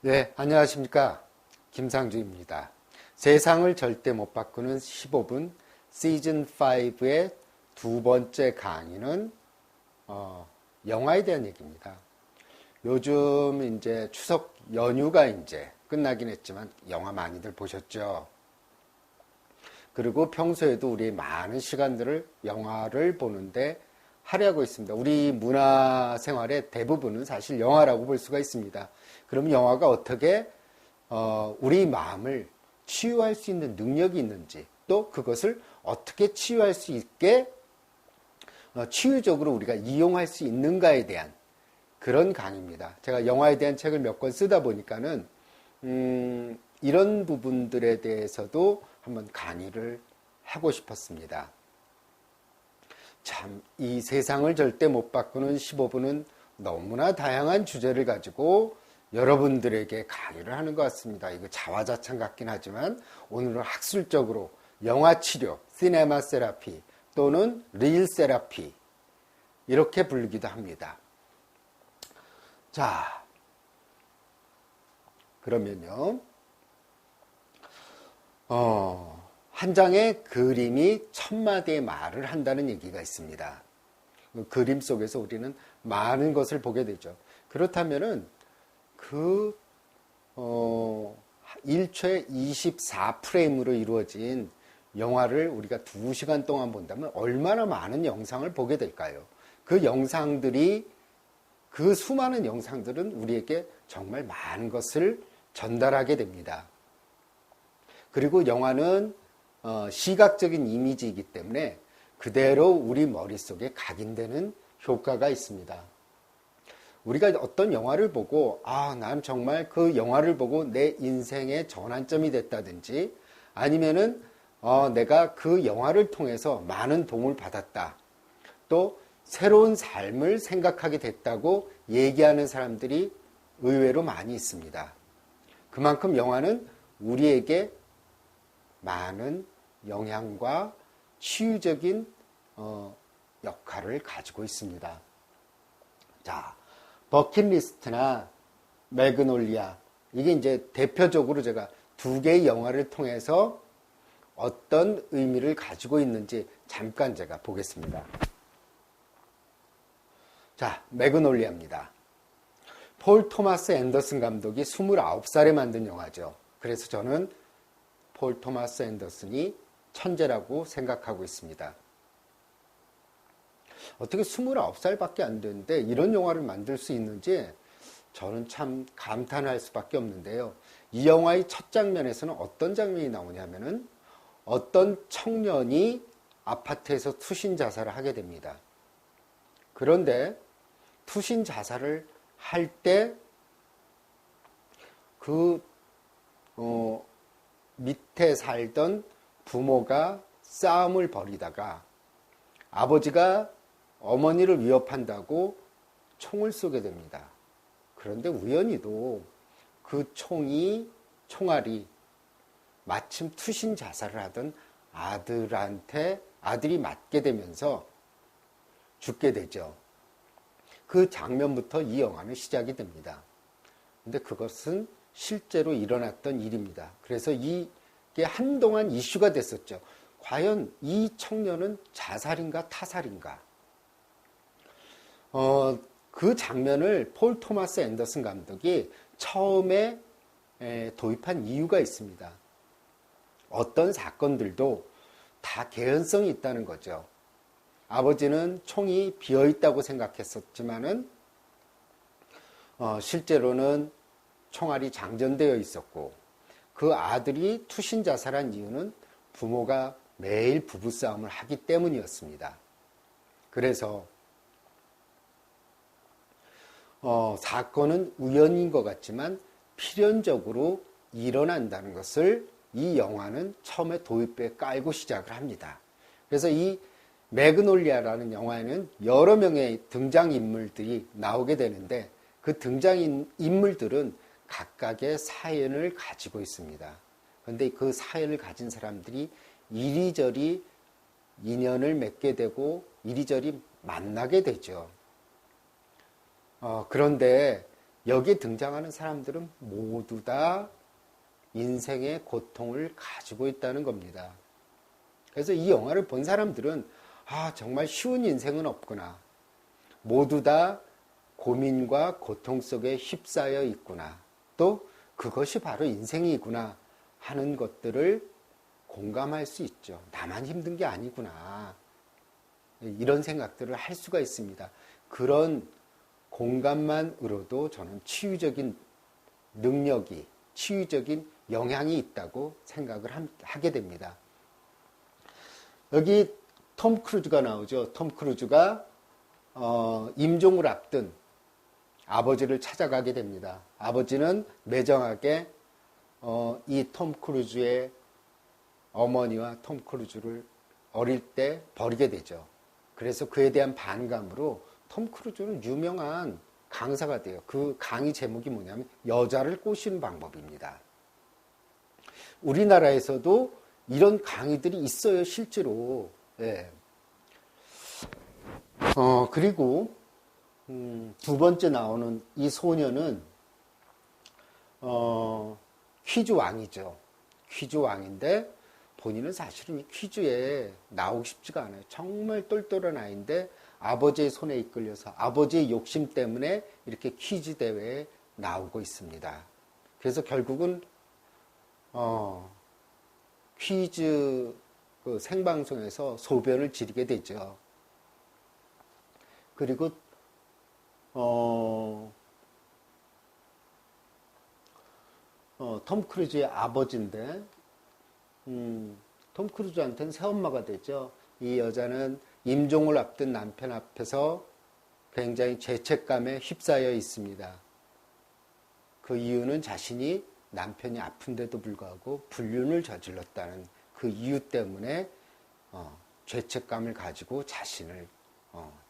네, 안녕하십니까. 김상주입니다. 세상을 절대 못 바꾸는 15분 시즌 5의 두 번째 강의는 영화에 대한 얘기입니다. 요즘 이제 추석 연휴가 이제 끝나긴 했지만 영화 많이들 보셨죠? 그리고 평소에도 우리 많은 시간들을 영화를 보는데 할애하고 있습니다. 우리 문화 생활의 대부분은 사실 영화라고 볼 수가 있습니다. 그럼 영화가 어떻게 우리 마음을 치유할 수 있는 능력이 있는지, 또 그것을 어떻게 치유할 수 있게 치유적으로 우리가 이용할 수 있는가에 대한 그런 강의입니다. 제가 영화에 대한 책을 몇 권 쓰다 보니까는 이런 부분들에 대해서도 한번 강의를 하고 싶었습니다. 참, 이 세상을 절대 못 바꾸는 15분은 너무나 다양한 주제를 가지고 여러분들에게 강의를 하는 것 같습니다. 이거 자화자찬 같긴 하지만 오늘은 학술적으로 영화 치료, 시네마 세라피 또는 릴 세라피 이렇게 부르기도 합니다. 자, 그러면요. 한 장의 그림이 1000마디의 말을 한다는 얘기가 있습니다. 그 그림 속에서 우리는 많은 것을 보게 되죠. 그렇다면은 1초에 24프레임으로 이루어진 영화를 우리가 2시간 동안 본다면 얼마나 많은 영상을 보게 될까요? 그 수많은 영상들은 우리에게 정말 많은 것을 전달하게 됩니다. 그리고 영화는 시각적인 이미지이기 때문에 그대로 우리 머릿속에 각인되는 효과가 있습니다. 우리가 어떤 영화를 보고 난 정말 그 영화를 보고 내 인생의 전환점이 됐다든지 아니면은 내가 그 영화를 통해서 많은 도움을 받았다. 또 새로운 삶을 생각하게 됐다고 얘기하는 사람들이 의외로 많이 있습니다. 그만큼 영화는 우리에게 많은 영향과 치유적인 역할을 가지고 있습니다. 자, 버킷리스트나 매그놀리아 이게 이제 대표적으로 제가 두 개의 영화를 통해서 어떤 의미를 가지고 있는지 잠깐 제가 보겠습니다. 자, 매그놀리아입니다. 폴 토마스 앤더슨 감독이 29살에 만든 영화죠. 그래서 저는 폴 토마스 앤더슨이 천재라고 생각하고 있습니다. 어떻게 29살밖에 안 됐는데 이런 영화를 만들 수 있는지 저는 참 감탄할 수밖에 없는데요. 이 영화의 첫 장면에서는 어떤 장면이 나오냐면은 어떤 청년이 아파트에서 투신 자살을 하게 됩니다. 그런데 투신 자살을 할 때 밑에 살던 부모가 싸움을 벌이다가 아버지가 어머니를 위협한다고 총을 쏘게 됩니다. 그런데 우연히도 그 총알이 마침 투신 자살을 하던 아들이 맞게 되면서 죽게 되죠. 그 장면부터 이 영화는 시작이 됩니다. 근데 그것은 실제로 일어났던 일입니다. 그래서 이게 한동안 이슈가 됐었죠. 과연 이 청년은 자살인가 타살인가? 그 장면을 폴 토마스 앤더슨 감독이 처음에 도입한 이유가 있습니다. 어떤 사건들도 다 개연성이 있다는 거죠. 아버지는 총이 비어있다고 생각했었지만은 실제로는 총알이 장전되어 있었고 그 아들이 투신 자살한 이유는 부모가 매일 부부싸움을 하기 때문이었습니다. 그래서 사건은 우연인 것 같지만 필연적으로 일어난다는 것을 이 영화는 처음에 도입부에 깔고 시작을 합니다. 그래서 이 매그놀리아라는 영화에는 여러 명의 등장인물들이 나오게 되는데 그 등장인물들은 각각의 사연을 가지고 있습니다. 그런데 그 사연을 가진 사람들이 이리저리 인연을 맺게 되고 이리저리 만나게 되죠. 그런데 여기에 등장하는 사람들은 모두 다 인생의 고통을 가지고 있다는 겁니다. 그래서 이 영화를 본 사람들은 정말 쉬운 인생은 없구나. 모두 다 고민과 고통 속에 휩싸여 있구나. 또 그것이 바로 인생이구나 하는 것들을 공감할 수 있죠. 나만 힘든 게 아니구나. 이런 생각들을 할 수가 있습니다. 그런 공감만으로도 저는 치유적인 능력이, 치유적인 영향이 있다고 생각을 하게 됩니다. 여기 톰 크루즈가 나오죠. 톰 크루즈가 임종을 앞둔 아버지를 찾아가게 됩니다. 아버지는 매정하게 이 톰 크루즈의 어머니와 톰 크루즈를 어릴 때 버리게 되죠. 그래서 그에 대한 반감으로 톰 크루즈는 유명한 강사가 돼요. 그 강의 제목이 뭐냐면 여자를 꼬시는 방법입니다. 우리나라에서도 이런 강의들이 있어요, 실제로. 예. 그리고 두 번째 나오는 이 소녀는 퀴즈 왕이죠. 퀴즈 왕인데 본인은 사실은 이 퀴즈에 나오고 싶지가 않아요. 정말 똘똘한 아이인데 아버지의 손에 이끌려서 아버지의 욕심 때문에 이렇게 퀴즈 대회에 나오고 있습니다. 그래서 결국은 퀴즈 그 생방송에서 소변을 지르게 되죠. 그리고 톰 크루즈의 아버지인데 톰 크루즈한테는 새엄마가 되죠. 이 여자는 임종을 앞둔 남편 앞에서 굉장히 죄책감에 휩싸여 있습니다. 그 이유는 자신이 남편이 아픈데도 불구하고 불륜을 저질렀다는 그 이유 때문에 죄책감을 가지고 자신을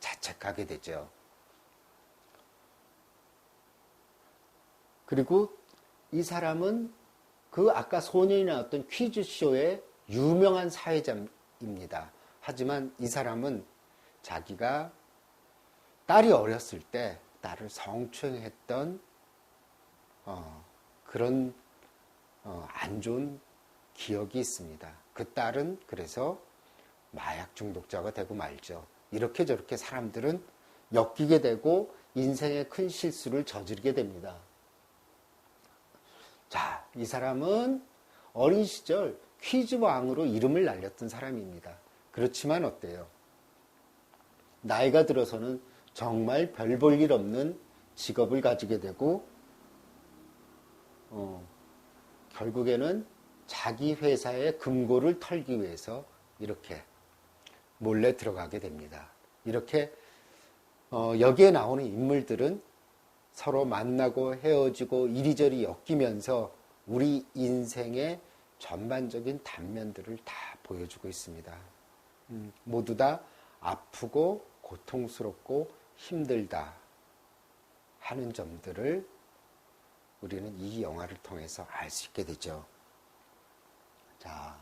자책하게 되죠. 그리고 이 사람은 그 아까 소년이 나왔던 퀴즈쇼의 유명한 사회자입니다. 하지만 이 사람은 자기가 딸이 어렸을 때 딸을 성추행했던 그런 안 좋은 기억이 있습니다. 그 딸은 그래서 마약 중독자가 되고 말죠. 이렇게 저렇게 사람들은 엮이게 되고 인생의 큰 실수를 저지르게 됩니다. 자, 이 사람은 어린 시절 퀴즈 왕으로 이름을 날렸던 사람입니다. 그렇지만 어때요? 나이가 들어서는 정말 별 볼 일 없는 직업을 가지게 되고 결국에는 자기 회사의 금고를 털기 위해서 이렇게 몰래 들어가게 됩니다. 이렇게 여기에 나오는 인물들은 서로 만나고 헤어지고 이리저리 엮이면서 우리 인생의 전반적인 단면들을 다 보여주고 있습니다. 모두 다 아프고 고통스럽고 힘들다 하는 점들을 우리는 이 영화를 통해서 알 수 있게 되죠. 자,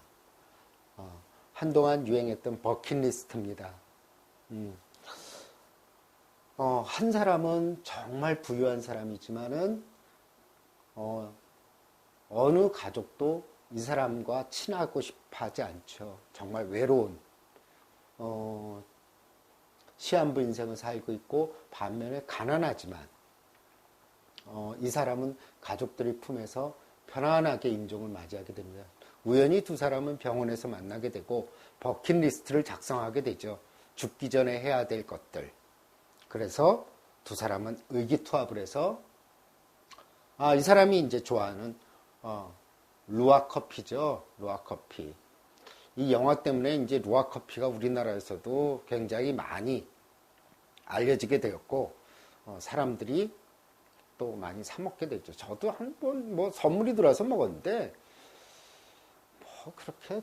한동안 유행했던 버킷리스트입니다. 한 사람은 정말 부유한 사람이지만은 어느 가족도 이 사람과 친하고 싶어 하지 않죠. 정말 외로운 시한부 인생을 살고 있고 반면에 가난하지만 이 사람은 가족들의 품에서 편안하게 임종을 맞이하게 됩니다. 우연히 두 사람은 병원에서 만나게 되고 버킷리스트를 작성하게 되죠. 죽기 전에 해야 될 것들. 그래서 두 사람은 의기투합을 해서 이 사람이 이제 좋아하는 루아 커피죠. 루아 커피. 이 영화 때문에 이제 루아 커피가 우리나라에서도 굉장히 많이 알려지게 되었고 사람들이 또 많이 사 먹게 됐죠. 저도 한 번 뭐 선물이 들어와서 먹었는데 뭐 그렇게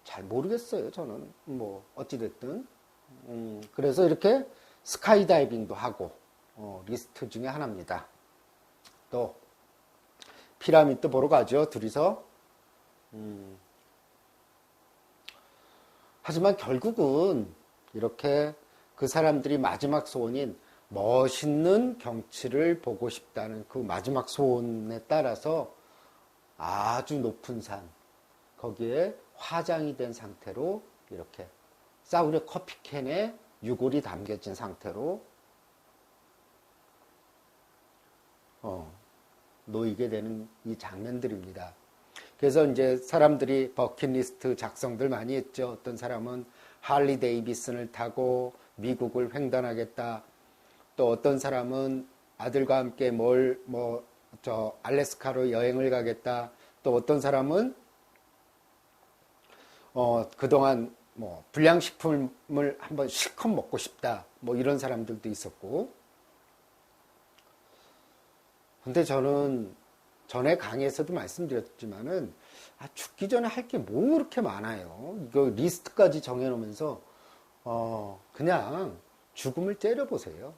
잘 모르겠어요. 저는 뭐 어찌 됐든 그래서 이렇게 스카이다이빙도 하고 리스트 중에 하나입니다. 또 피라미드 보러 가죠. 둘이서. 하지만 결국은 이렇게 그 사람들이 마지막 소원인 멋있는 경치를 보고 싶다는 그 마지막 소원에 따라서 아주 높은 산, 거기에 화장이 된 상태로 이렇게 싸구려 커피캔에 유골이 담겨진 상태로 놓이게 되는 이 장면들입니다. 그래서 이제 사람들이 버킷리스트 작성들 많이 했죠. 어떤 사람은 할리 데이비슨을 타고 미국을 횡단하겠다. 또 어떤 사람은 아들과 함께 알래스카로 여행을 가겠다. 또 어떤 사람은 그동안 불량식품을 한번 실컷 먹고 싶다. 이런 사람들도 있었고. 근데 저는 전에 강의에서도 말씀드렸지만은 죽기 전에 할 게 뭐 그렇게 많아요. 이거 리스트까지 정해놓으면서 그냥 죽음을 째려보세요.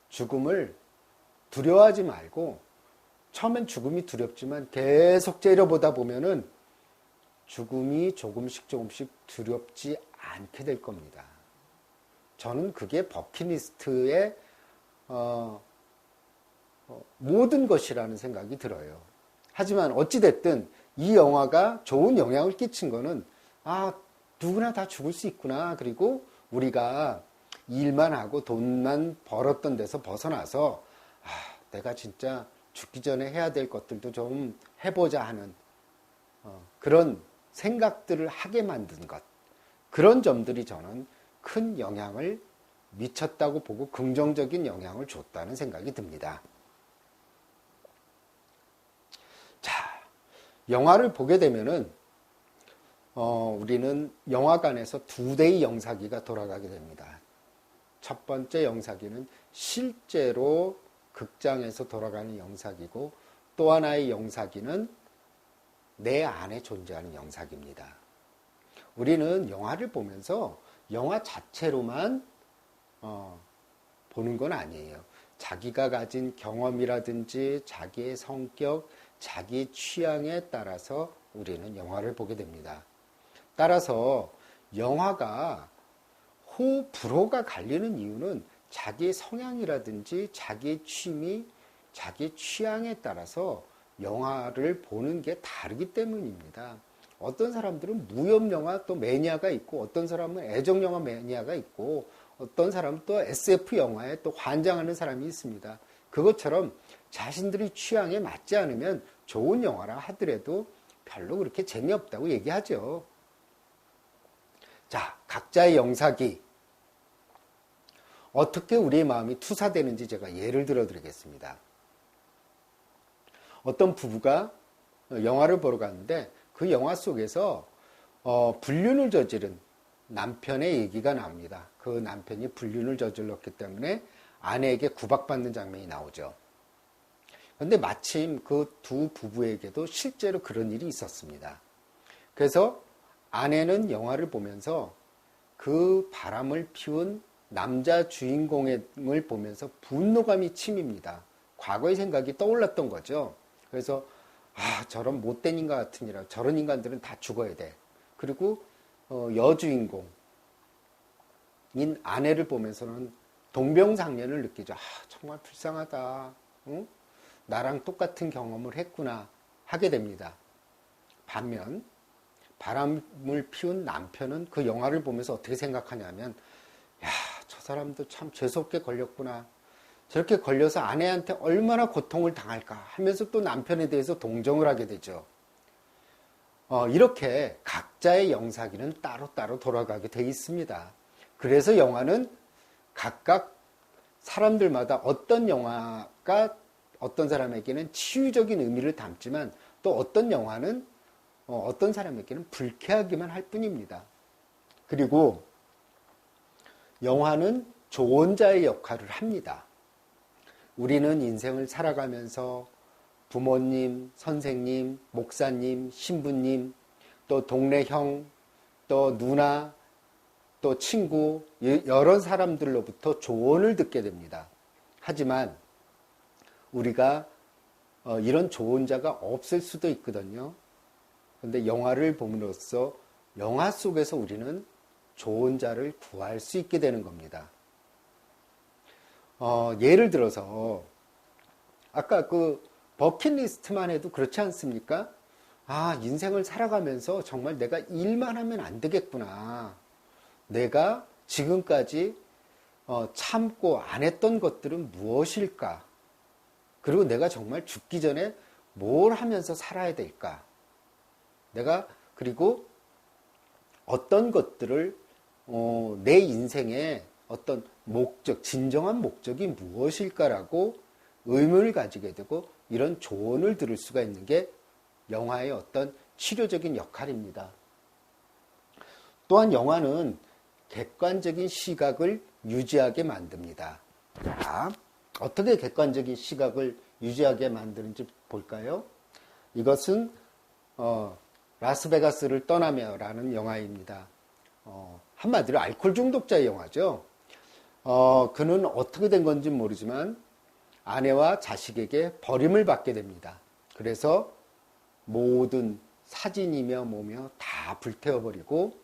죽음을 두려워하지 말고 처음엔 죽음이 두렵지만 계속 째려보다 보면은 죽음이 조금씩 두렵지 않게 될 겁니다. 저는 그게 버킷리스트의 모든 것이라는 생각이 들어요. 하지만 어찌됐든 이 영화가 좋은 영향을 끼친 거는 누구나 다 죽을 수 있구나. 그리고 우리가 일만 하고 돈만 벌었던 데서 벗어나서 내가 진짜 죽기 전에 해야 될 것들도 좀 해보자 하는 그런 생각들을 하게 만든 것, 그런 점들이 저는 큰 영향을 미쳤다고 보고 긍정적인 영향을 줬다는 생각이 듭니다. 자, 영화를 보게 되면은 우리는 영화관에서 2대의 영사기가 돌아가게 됩니다. 첫 번째 영사기는 실제로 극장에서 돌아가는 영사기고, 또 하나의 영사기는 내 안에 존재하는 영사기입니다. 우리는 영화를 보면서 영화 자체로만 보는 건 아니에요. 자기가 가진 경험이라든지 자기의 성격, 자기 취향에 따라서 우리는 영화를 보게 됩니다. 따라서 영화가 호불호가 갈리는 이유는 자기의 성향이라든지 자기의 취미, 자기의 취향에 따라서 영화를 보는 게 다르기 때문입니다. 어떤 사람들은 무협영화 또 매니아가 있고, 어떤 사람은 애정영화 매니아가 있고, 어떤 사람은 또 SF 영화에 또 환장하는 사람이 있습니다. 그것처럼 자신들의 취향에 맞지 않으면 좋은 영화라 하더라도 별로 그렇게 재미없다고 얘기하죠. 자, 각자의 영사기. 어떻게 우리의 마음이 투사되는지 제가 예를 들어 드리겠습니다. 어떤 부부가 영화를 보러 갔는데 그 영화 속에서 불륜을 저지른 남편의 얘기가 나옵니다. 그 남편이 불륜을 저질렀기 때문에 아내에게 구박받는 장면이 나오죠. 그런데 마침 그 두 부부에게도 실제로 그런 일이 있었습니다. 그래서 아내는 영화를 보면서 그 바람을 피운 남자 주인공을 보면서 분노감이 침입니다. 과거의 생각이 떠올랐던 거죠. 그래서 저런 못된 인간 같은 이라 저런 인간들은 다 죽어야 돼. 그리고 여주인공인 아내를 보면서는 동병상련을 느끼죠. 정말 불쌍하다. 응? 나랑 똑같은 경험을 했구나 하게 됩니다. 반면 바람을 피운 남편은 그 영화를 보면서 어떻게 생각하냐면, 저 사람도 참 재수없게 걸렸구나. 저렇게 걸려서 아내한테 얼마나 고통을 당할까 하면서 또 남편에 대해서 동정을 하게 되죠. 이렇게 각자의 영사기는 따로따로 돌아가게 돼 있습니다. 그래서 영화는 각각 사람들마다 어떤 영화가 어떤 사람에게는 치유적인 의미를 담지만 또 어떤 영화는 어떤 사람에게는 불쾌하기만 할 뿐입니다. 그리고 영화는 조언자의 역할을 합니다. 우리는 인생을 살아가면서 부모님, 선생님, 목사님, 신부님, 또 동네 형, 또 누나, 또 친구, 여러 사람들로부터 조언을 듣게 됩니다. 하지만 우리가 이런 조언자가 없을 수도 있거든요. 그런데 영화를 봄으로써 영화 속에서 우리는 조언자를 구할 수 있게 되는 겁니다. 예를 들어서 아까 그 버킷리스트만 해도 그렇지 않습니까? 아, 인생을 살아가면서 정말 내가 일만 하면 안 되겠구나. 내가 지금까지 참고 안 했던 것들은 무엇일까? 그리고 내가 정말 죽기 전에 뭘 하면서 살아야 될까? 내가 그리고 어떤 것들을 내 인생의 어떤 목적, 진정한 목적이 무엇일까라고 의문을 가지게 되고 이런 조언을 들을 수가 있는 게 영화의 어떤 치료적인 역할입니다. 또한 영화는 객관적인 시각을 유지하게 만듭니다. 자, 어떻게 객관적인 시각을 유지하게 만드는지 볼까요? 이것은 라스베가스를 떠나며라는 영화입니다. 한마디로 알코올 중독자의 영화죠. 그는 어떻게 된 건지 모르지만 아내와 자식에게 버림을 받게 됩니다. 그래서 모든 사진이며 뭐며 다 불태워버리고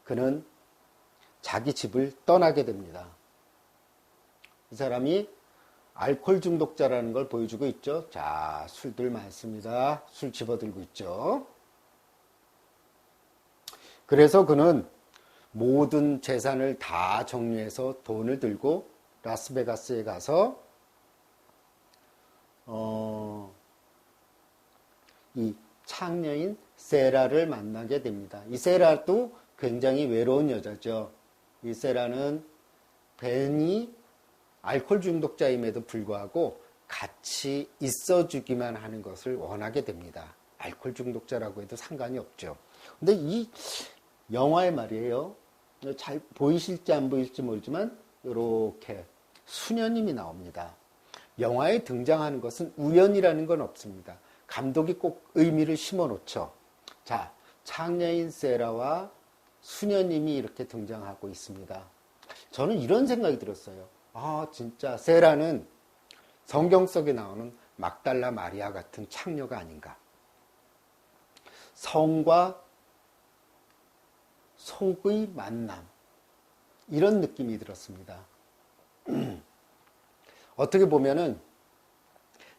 그는 자기 집을 떠나게 됩니다. 이 사람이 알코올 중독자라는 걸 보여주고 있죠. 자, 술들 많습니다. 술 집어들고 있죠. 그래서 그는 모든 재산을 다 정리해서 돈을 들고 라스베가스에 가서 이 창녀인 세라를 만나게 됩니다. 이 세라도 굉장히 외로운 여자죠. 이 세라는 벤이 알코올 중독자임에도 불구하고 같이 있어주기만 하는 것을 원하게 됩니다. 알코올 중독자라고 해도 상관이 없죠. 근데 이 영화의 말이에요. 잘 보이실지 안 보이실지 모르지만 이렇게 수녀님이 나옵니다. 영화에 등장하는 것은 우연이라는 건 없습니다. 감독이 꼭 의미를 심어 놓죠. 자, 창녀인 세라와 수녀님이 이렇게 등장하고 있습니다. 저는 이런 생각이 들었어요. 아, 진짜 세라는 성경 속에 나오는 막달라 마리아 같은 창녀가 아닌가. 성과 속의 만남. 이런 느낌이 들었습니다. 어떻게 보면은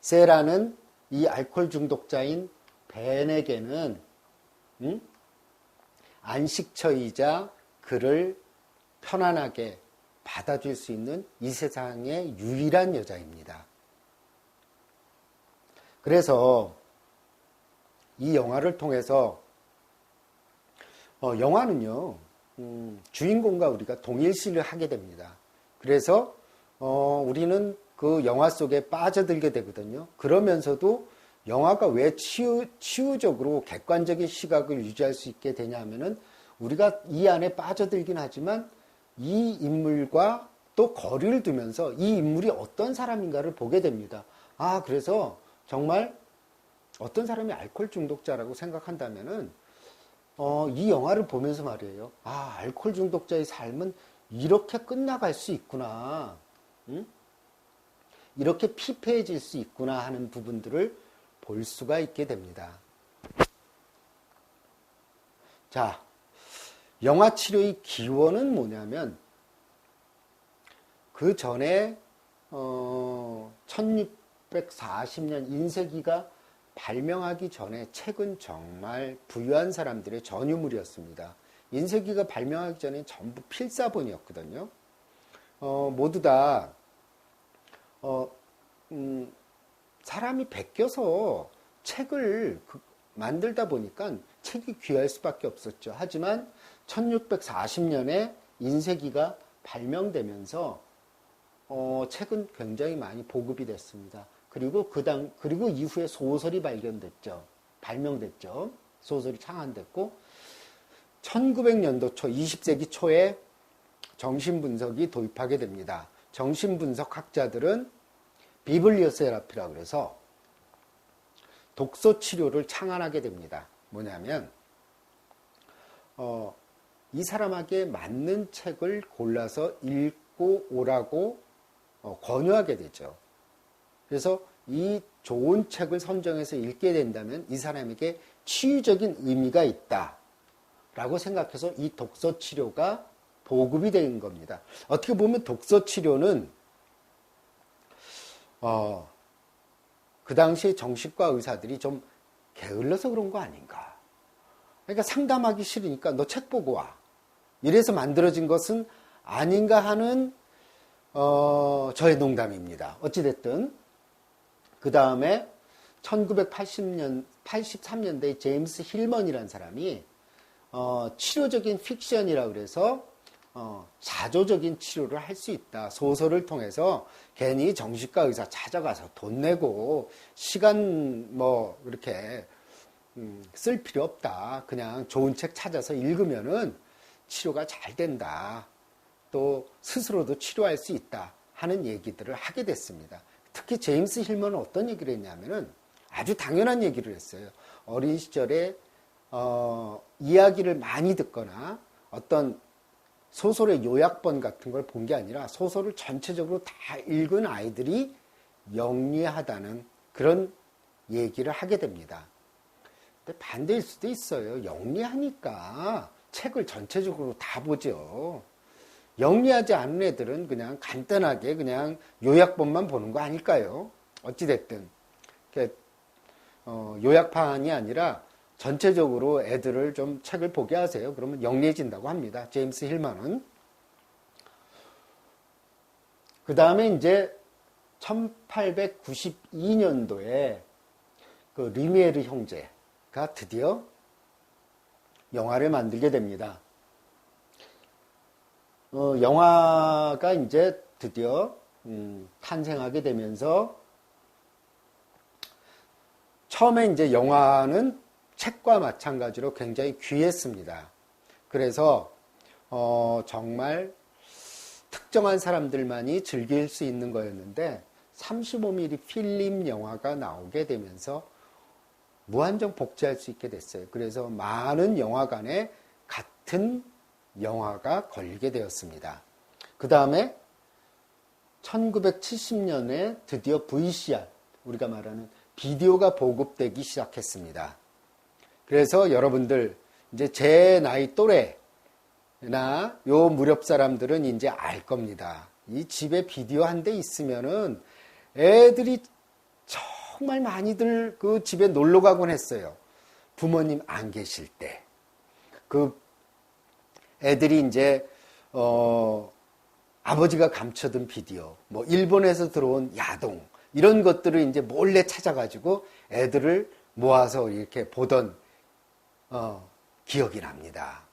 세라는 이 알코올 중독자인 벤에게는 안식처이자 그를 편안하게 받아줄 수 있는 이 세상의 유일한 여자입니다. 그래서 이 영화를 통해서 영화는요, 주인공과 우리가 동일시를 하게 됩니다. 그래서 우리는 그 영화 속에 빠져들게 되거든요. 그러면서도 영화가 왜 치유적으로 객관적인 시각을 유지할 수 있게 되냐 하면은 우리가 이 안에 빠져들긴 하지만 이 인물과 또 거리를 두면서 이 인물이 어떤 사람인가를 보게 됩니다. 아, 그래서 정말 어떤 사람이 알코올 중독자라고 생각한다면은 이 영화를 보면서 말이에요. 아, 알코올 중독자의 삶은 이렇게 끝나갈 수 있구나. 응? 이렇게 피폐해질 수 있구나 하는 부분들을 볼 수가 있게 됩니다. 자, 영화 치료의 기원은 뭐냐면 그 전에 1640년 인쇄기가 발명하기 전에 책은 정말 부유한 사람들의 전유물이었습니다. 인쇄기가 발명하기 전에 전부 필사본이었거든요. 모두 다 사람이 베껴서 책을 만들다 보니까 책이 귀할 수밖에 없었죠. 하지만 1640년에 인쇄기가 발명되면서 책은 굉장히 많이 보급이 됐습니다. 그리고 그리고 이후에 소설이 발명됐죠. 소설이 창안됐고 1900년도 초, 20세기 초에 정신분석이 도입하게 됩니다. 정신분석 학자들은 비블리오세라피라고 해서 독서 치료를 창안하게 됩니다. 뭐냐면 이 사람에게 맞는 책을 골라서 읽고 오라고 권유하게 되죠. 그래서 이 좋은 책을 선정해서 읽게 된다면 이 사람에게 치유적인 의미가 있다라고 생각해서 이 독서 치료가 보급이 된 겁니다. 어떻게 보면 독서 치료는 그 당시에 정신과 의사들이 좀 게을러서 그런 거 아닌가. 그러니까 상담하기 싫으니까 너 책 보고 와. 이래서 만들어진 것은 아닌가 하는 저의 농담입니다. 어찌됐든 그 다음에 1983년대에 제임스 힐먼이라는 사람이 치료적인 픽션이라 그래서 자조적인 치료를 할 수 있다. 소설을 통해서 괜히 정신과 의사 찾아가서 돈 내고 시간 뭐 이렇게 쓸 필요 없다. 그냥 좋은 책 찾아서 읽으면은 치료가 잘 된다. 또 스스로도 치료할 수 있다 하는 얘기들을 하게 됐습니다. 특히 제임스 힐먼은 어떤 얘기를 했냐면은 아주 당연한 얘기를 했어요. 어린 시절에 이야기를 많이 듣거나 어떤 소설의 요약본 같은 걸 본 게 아니라 소설을 전체적으로 다 읽은 아이들이 영리하다는 그런 얘기를 하게 됩니다. 근데 반대일 수도 있어요. 영리하니까 책을 전체적으로 다 보죠. 영리하지 않은 애들은 그냥 간단하게 그냥 요약본만 보는 거 아닐까요? 어찌됐든 요약판이 아니라 전체적으로 애들을 좀 책을 보게 하세요. 그러면 영리해진다고 합니다. 제임스 힐먼은. 그 다음에 이제 1892년도에 그 리미에르 형제가 드디어 영화를 만들게 됩니다. 영화가 이제 드디어 탄생하게 되면서 처음에 이제 영화는 책과 마찬가지로 굉장히 귀했습니다. 그래서 정말 특정한 사람들만이 즐길 수 있는 거였는데 35mm 필름 영화가 나오게 되면서 무한정 복제할 수 있게 됐어요. 그래서 많은 영화관에 같은 영화가 걸리게 되었습니다. 그 다음에 1970년에 드디어 VCR, 우리가 말하는 비디오가 보급되기 시작했습니다. 그래서 여러분들 이제 제 나이 또래나 요 무렵 사람들은 이제 알 겁니다. 이 집에 비디오 한 대 있으면은 애들이 정말 많이들 그 집에 놀러 가곤 했어요. 부모님 안 계실 때. 그 애들이 이제 아버지가 감춰둔 비디오, 뭐 일본에서 들어온 야동 이런 것들을 이제 몰래 찾아가지고 애들을 모아서 이렇게 보던 기억이 납니다.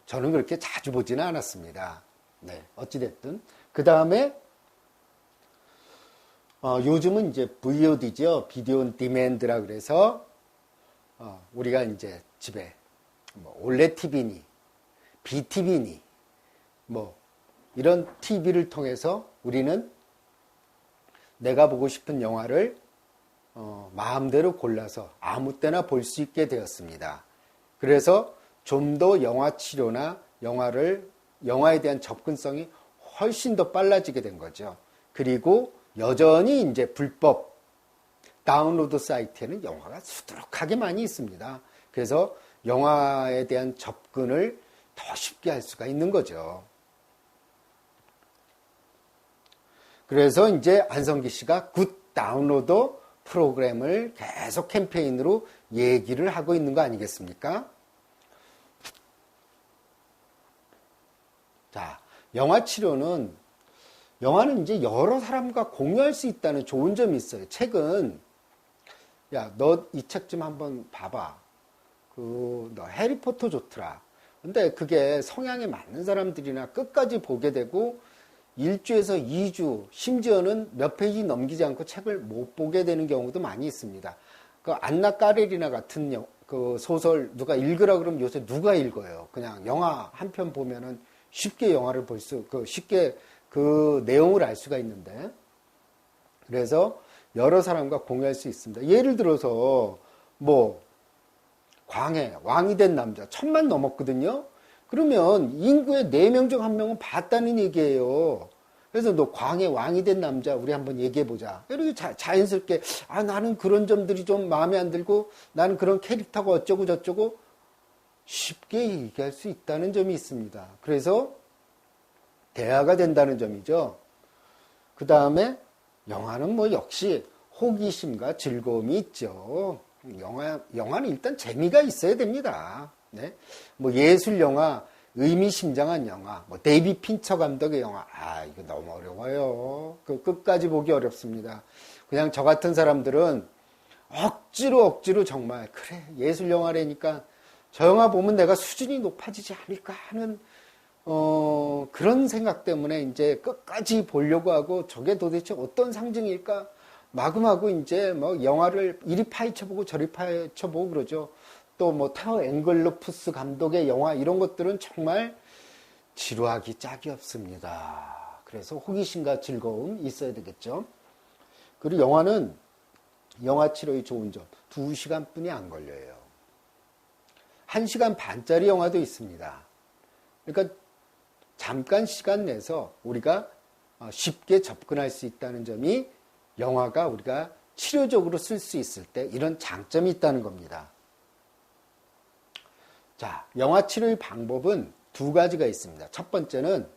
저는 그렇게 자주 보지는 않았습니다. 네, 어찌됐든 그 다음에 요즘은 이제 VOD죠, 비디오 온 디맨드라 그래서 우리가 이제 집에 뭐 올레 TV니 BTV니 뭐 이런 TV를 통해서 우리는 내가 보고 싶은 영화를 마음대로 골라서 아무 때나 볼 수 있게 되었습니다. 그래서 좀 더 영화 치료나 영화에 대한 접근성이 훨씬 더 빨라지게 된 거죠. 그리고 여전히 이제 불법 다운로드 사이트에는 영화가 수두룩하게 많이 있습니다. 그래서 영화에 대한 접근을 더 쉽게 할 수가 있는 거죠. 그래서 이제 안성기 씨가 굿 다운로드 프로그램을 계속 캠페인으로 얘기를 하고 있는 거 아니겠습니까? 자, 영화는 이제 여러 사람과 공유할 수 있다는 좋은 점이 있어요. 책은, 야, 너 이 책 좀 한번 봐봐. 너 해리포터 좋더라. 근데 그게 성향에 맞는 사람들이나 끝까지 보게 되고 1주에서 2주, 심지어는 몇 페이지 넘기지 않고 책을 못 보게 되는 경우도 많이 있습니다. 그 안나 까레리나 같은 그 소설 누가 읽으라 그러면 요새 누가 읽어요? 그냥 영화 한 편 보면은 쉽게 영화를 쉽게 그 내용을 알 수가 있는데. 그래서 여러 사람과 공유할 수 있습니다. 예를 들어서 뭐 광해, 왕이 된 남자 1000만 넘었거든요. 그러면 인구의 4명 중 1명은 봤다는 얘기예요. 그래서 너 광해 왕이 된 남자 우리 한번 얘기해보자. 이렇게 자연스럽게 나는 그런 점들이 좀 마음에 안 들고 나는 그런 캐릭터가 어쩌고 저쩌고 쉽게 얘기할 수 있다는 점이 있습니다. 그래서 대화가 된다는 점이죠. 그 다음에 영화는 뭐 역시 호기심과 즐거움이 있죠. 영화는 일단 재미가 있어야 됩니다. 네? 뭐 예술 영화, 의미심장한 영화, 뭐 데이비 핀처 감독의 영화, 이거 너무 어려워요. 그 끝까지 보기 어렵습니다. 그냥 저 같은 사람들은 억지로 정말 그래 예술 영화라니까 저 영화 보면 내가 수준이 높아지지 않을까 하는 그런 생각 때문에 이제 끝까지 보려고 하고 저게 도대체 어떤 상징일까? 마구마구 이제 뭐 영화를 이리 파헤쳐보고 저리 파헤쳐보고 그러죠. 또 뭐 테어 앵글로푸스 감독의 영화 이런 것들은 정말 지루하기 짝이 없습니다. 그래서 호기심과 즐거움 있어야 되겠죠. 그리고 영화는 영화 치료의 좋은 점 2시간뿐이 안 걸려요. 1시간 반짜리 영화도 있습니다. 그러니까 잠깐 시간 내서 우리가 쉽게 접근할 수 있다는 점이 영화가 우리가 치료적으로 쓸 수 있을 때 이런 장점이 있다는 겁니다. 자, 영화 치료의 방법은 2가지가 있습니다. 첫 번째는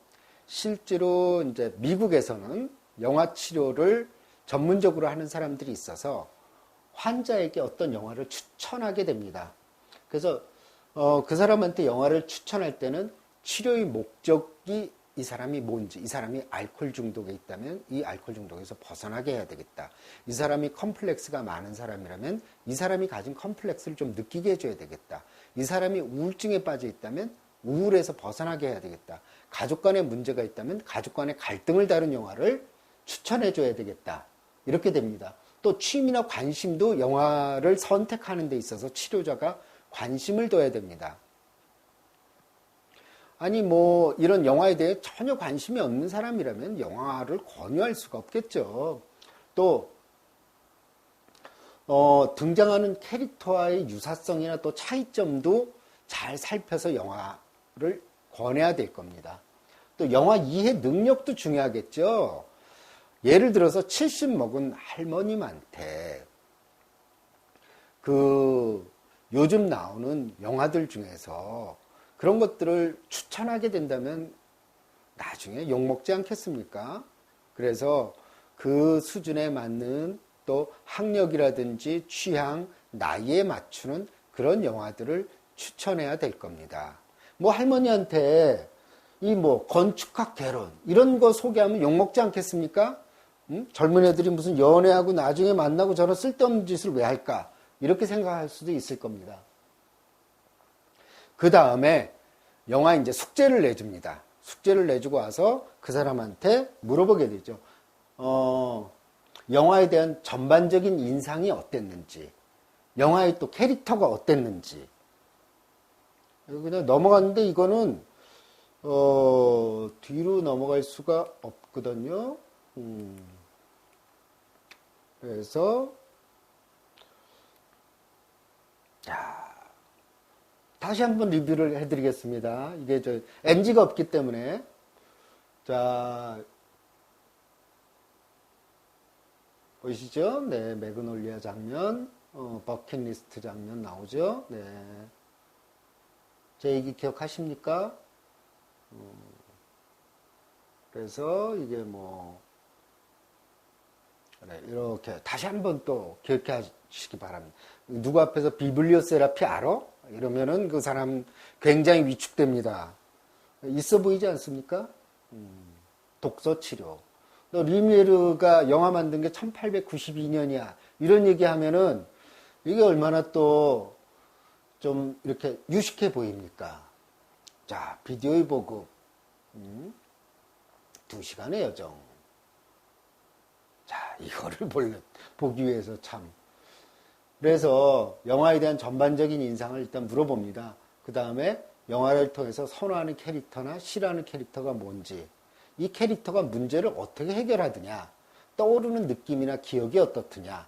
실제로 이제 미국에서는 영화 치료를 전문적으로 하는 사람들이 있어서 환자에게 어떤 영화를 추천하게 됩니다. 그래서 그 사람한테 영화를 추천할 때는 치료의 목적이 이 사람이 뭔지, 이 사람이 알코올 중독에 있다면 이 알코올 중독에서 벗어나게 해야 되겠다. 이 사람이 컴플렉스가 많은 사람이라면 이 사람이 가진 컴플렉스를 좀 느끼게 해줘야 되겠다. 이 사람이 우울증에 빠져 있다면 우울에서 벗어나게 해야 되겠다. 가족 간에 문제가 있다면 가족 간의 갈등을 다룬 영화를 추천해줘야 되겠다. 이렇게 됩니다. 또 취미나 관심도 영화를 선택하는 데 있어서 치료자가 관심을 둬야 됩니다. 아니 뭐 이런 영화에 대해 전혀 관심이 없는 사람이라면 영화를 권유할 수가 없겠죠. 또 등장하는 캐릭터와의 유사성이나 또 차이점도 잘 살펴서 영화를 권해야 될 겁니다. 또 영화 이해 능력도 중요하겠죠. 예를 들어서 70 먹은 할머님한테 요즘 나오는 영화들 중에서 그런 것들을 추천하게 된다면 나중에 욕먹지 않겠습니까? 그래서 그 수준에 맞는 또 학력이라든지 취향, 나이에 맞추는 그런 영화들을 추천해야 될 겁니다. 뭐 할머니한테 이 뭐 건축학 개론 이런 거 소개하면 욕먹지 않겠습니까? 젊은 애들이 무슨 연애하고 나중에 만나고 저런 쓸데없는 짓을 왜 할까? 이렇게 생각할 수도 있을 겁니다. 그 다음에 영화 이제 숙제를 내줍니다. 숙제를 내주고 와서 그 사람한테 물어보게 되죠. 영화에 대한 전반적인 인상이 어땠는지, 영화의 또 캐릭터가 어땠는지. 그냥 넘어갔는데 이거는 뒤로 넘어갈 수가 없거든요. 그래서 다시 한번 리뷰를 해드리겠습니다. 이게 NG가 없기 때문에. 자, 보이시죠? 네, 매그놀리아 장면, 버킷리스트 장면 나오죠? 네. 제 얘기 기억하십니까? 그래서 이게 뭐, 네, 이렇게 다시 한번 또 기억해 주시기 바랍니다. 누구 앞에서 비블리오 세라피 알아? 이러면은 그 사람 굉장히 위축됩니다. 있어 보이지 않습니까? 독서 치료. 또 리미에르가 영화 만든 게 1892년이야. 이런 얘기 하면은 이게 얼마나 또 좀 이렇게 유식해 보입니까? 자, 비디오의 보급. 2시간의 여정. 자, 이거를 보기 위해서 참. 그래서 영화에 대한 전반적인 인상을 일단 물어봅니다. 그 다음에 영화를 통해서 선호하는 캐릭터나 싫어하는 캐릭터가 뭔지, 이 캐릭터가 문제를 어떻게 해결하느냐, 떠오르는 느낌이나 기억이 어떻느냐,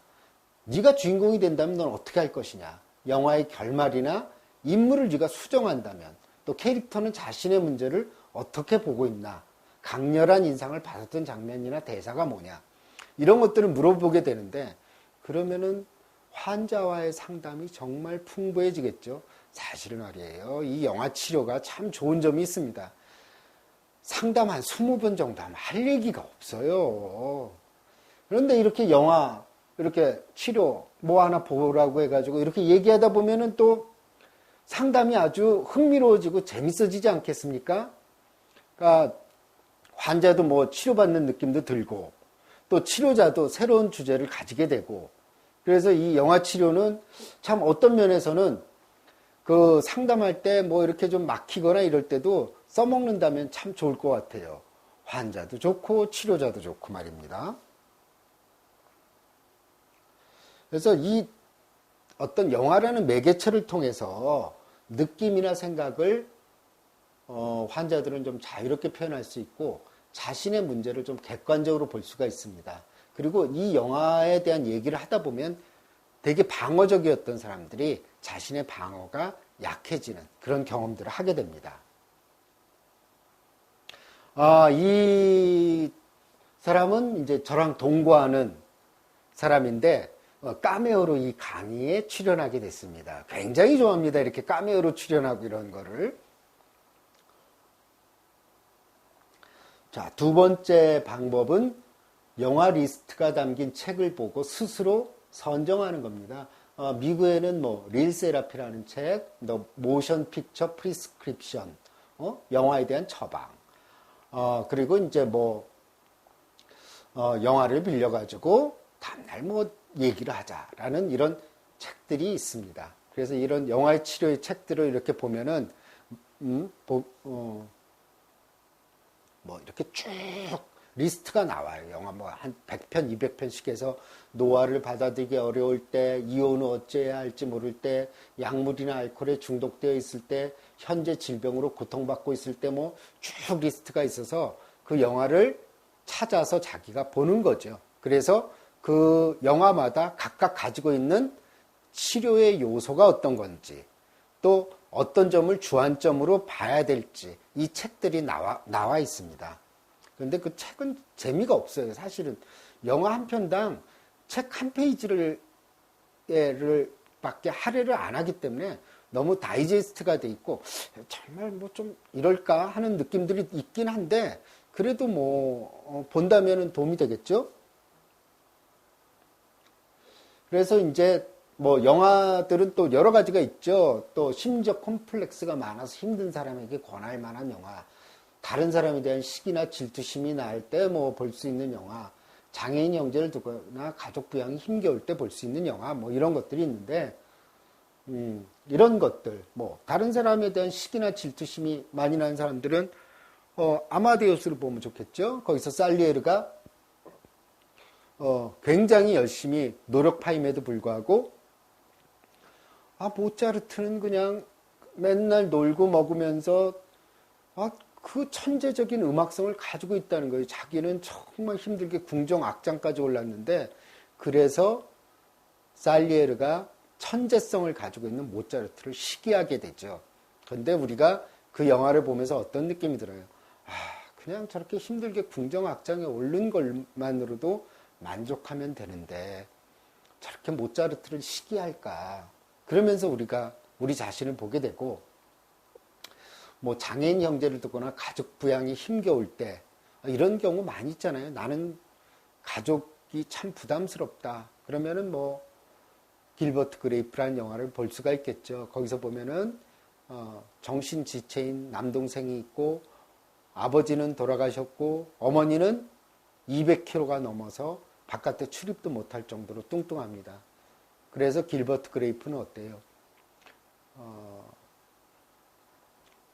네가 주인공이 된다면 넌 어떻게 할 것이냐, 영화의 결말이나 인물을 네가 수정한다면 또 캐릭터는 자신의 문제를 어떻게 보고 있나, 강렬한 인상을 받았던 장면이나 대사가 뭐냐, 이런 것들을 물어보게 되는데, 그러면은 환자와의 상담이 정말 풍부해지겠죠. 사실은 말이에요. 이 영화 치료가 참 좋은 점이 있습니다. 상담 한 20번 정도 하면 할 얘기가 없어요. 그런데 이렇게 영화, 이렇게 치료 뭐 하나 보라고 해가지고 이렇게 얘기하다 보면은 또 상담이 아주 흥미로워지고 재밌어지지 않겠습니까? 그러니까 환자도 뭐 치료받는 느낌도 들고 또 치료자도 새로운 주제를 가지게 되고 그래서 이 영화 치료는 참 어떤 면에서는 그 상담할 때 뭐 이렇게 좀 막히거나 이럴 때도 써먹는다면 참 좋을 것 같아요. 환자도 좋고 치료자도 좋고 말입니다. 그래서 이 어떤 영화라는 매개체를 통해서 느낌이나 생각을 환자들은 좀 자유롭게 표현할 수 있고 자신의 문제를 좀 객관적으로 볼 수가 있습니다. 그리고 이 영화에 대한 얘기를 하다 보면 되게 방어적이었던 사람들이 자신의 방어가 약해지는 그런 경험들을 하게 됩니다. 이 사람은 이제 저랑 동거하는 사람인데 카메오로 이 강의에 출연하게 됐습니다. 굉장히 좋아합니다. 이렇게 카메오로 출연하고 이런 거를. 자, 두 번째 방법은 영화 리스트가 담긴 책을 보고 스스로 선정하는 겁니다. 미국에는 뭐 릴세라피라는 책, 모션 픽처 프리스크립션, 영화에 대한 처방, 그리고 이제 뭐 영화를 빌려가지고 다음날 뭐 얘기를 하자라는 이런 책들이 있습니다. 그래서 이런 영화의 치료의 책들을 이렇게 보면은 뭐 이렇게 쭉 리스트가 나와요. 영화 뭐 한 100편, 200편씩 해서 노화를 받아들이기 어려울 때, 이혼을 어찌해야 할지 모를 때, 약물이나 알코올에 중독되어 있을 때, 현재 질병으로 고통받고 있을 때 뭐 쭉 리스트가 있어서 그 영화를 찾아서 자기가 보는 거죠. 그래서 그 영화마다 각각 가지고 있는 치료의 요소가 어떤 건지, 또 어떤 점을 주안점으로 봐야 될지 이 책들이 나와 있습니다. 그런데 그 책은 재미가 없어요. 사실은 영화 한 편당 책 한 페이지를 밖에 할애를 안 하기 때문에 너무 다이제스트가 돼 있고 정말 뭐 좀 이럴까 하는 느낌들이 있긴 한데 그래도 뭐 본다면은 도움이 되겠죠. 그래서 이제 뭐 영화들은 또 여러 가지가 있죠. 또 심리적 콤플렉스가 많아서 힘든 사람에게 권할 만한 영화, 다른 사람에 대한 시기나 질투심이 날 때 뭐 볼 수 있는 영화, 장애인 형제를 두거나 가족 부양이 힘겨울 때 볼 수 있는 영화, 뭐 이런 것들이 있는데 이런 것들, 뭐 다른 사람에 대한 시기나 질투심이 많이 나는 사람들은 아마데우스를 보면 좋겠죠. 거기서 살리에르가 굉장히 열심히 노력파임에도 불구하고 모차르트는 그냥 맨날 놀고 먹으면서 그 천재적인 음악성을 가지고 있다는 거예요. 자기는 정말 힘들게 궁정 악장까지 올랐는데 그래서 살리에르가 천재성을 가지고 있는 모차르트를 시기하게 되죠. 그런데 우리가 그 영화를 보면서 어떤 느낌이 들어요? 그냥 저렇게 힘들게 궁정 악장에 오른 것만으로도 만족하면 되는데 저렇게 모차르트를 시기할까? 그러면서 우리가 우리 자신을 보게 되고 뭐 장애인 형제를 두거나 가족 부양이 힘겨울 때 이런 경우 많이 있잖아요. 나는 가족이 참 부담스럽다. 그러면은 뭐 길버트 그레이프라는 영화를 볼 수가 있겠죠. 거기서 보면은 정신지체인 남동생이 있고 아버지는 돌아가셨고 어머니는 200kg가 넘어서 바깥에 출입도 못할 정도로 뚱뚱합니다. 그래서 길버트 그레이프는 어때요?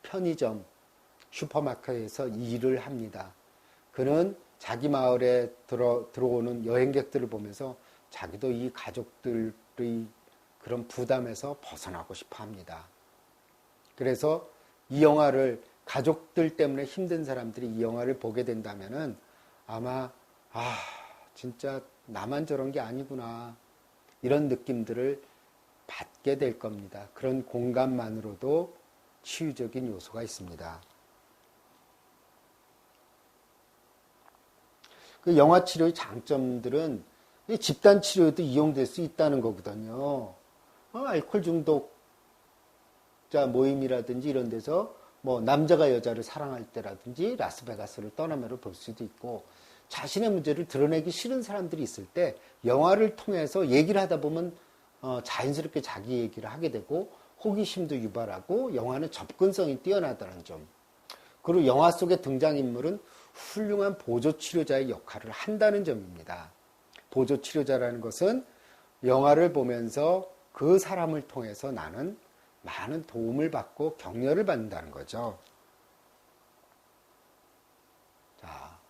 편의점, 슈퍼마켓에서 일을 합니다. 그는 자기 마을에 들어오는 여행객들을 보면서 자기도 이 가족들의 그런 부담에서 벗어나고 싶어 합니다. 그래서 이 영화를 가족들 때문에 힘든 사람들이 이 영화를 보게 된다면은 아마 진짜 나만 저런 게 아니구나 이런 느낌들을 받게 될 겁니다. 그런 공감만으로도 치유적인 요소가 있습니다. 그 영화 치료의 장점들은 이 집단 치료에도 이용될 수 있다는 거거든요. 알코올 중독자 모임이라든지 이런 데서 뭐 남자가 여자를 사랑할 때라든지 라스베가스를 떠나면을 볼 수도 있고, 자신의 문제를 드러내기 싫은 사람들이 있을 때 영화를 통해서 얘기를 하다 보면 자연스럽게 자기 얘기를 하게 되고 호기심도 유발하고, 영화는 접근성이 뛰어나다는 점. 그리고 영화 속의 등장인물은 훌륭한 보조치료자의 역할을 한다는 점입니다. 보조치료자라는 것은 영화를 보면서 그 사람을 통해서 나는 많은 도움을 받고 격려를 받는다는 거죠. 자,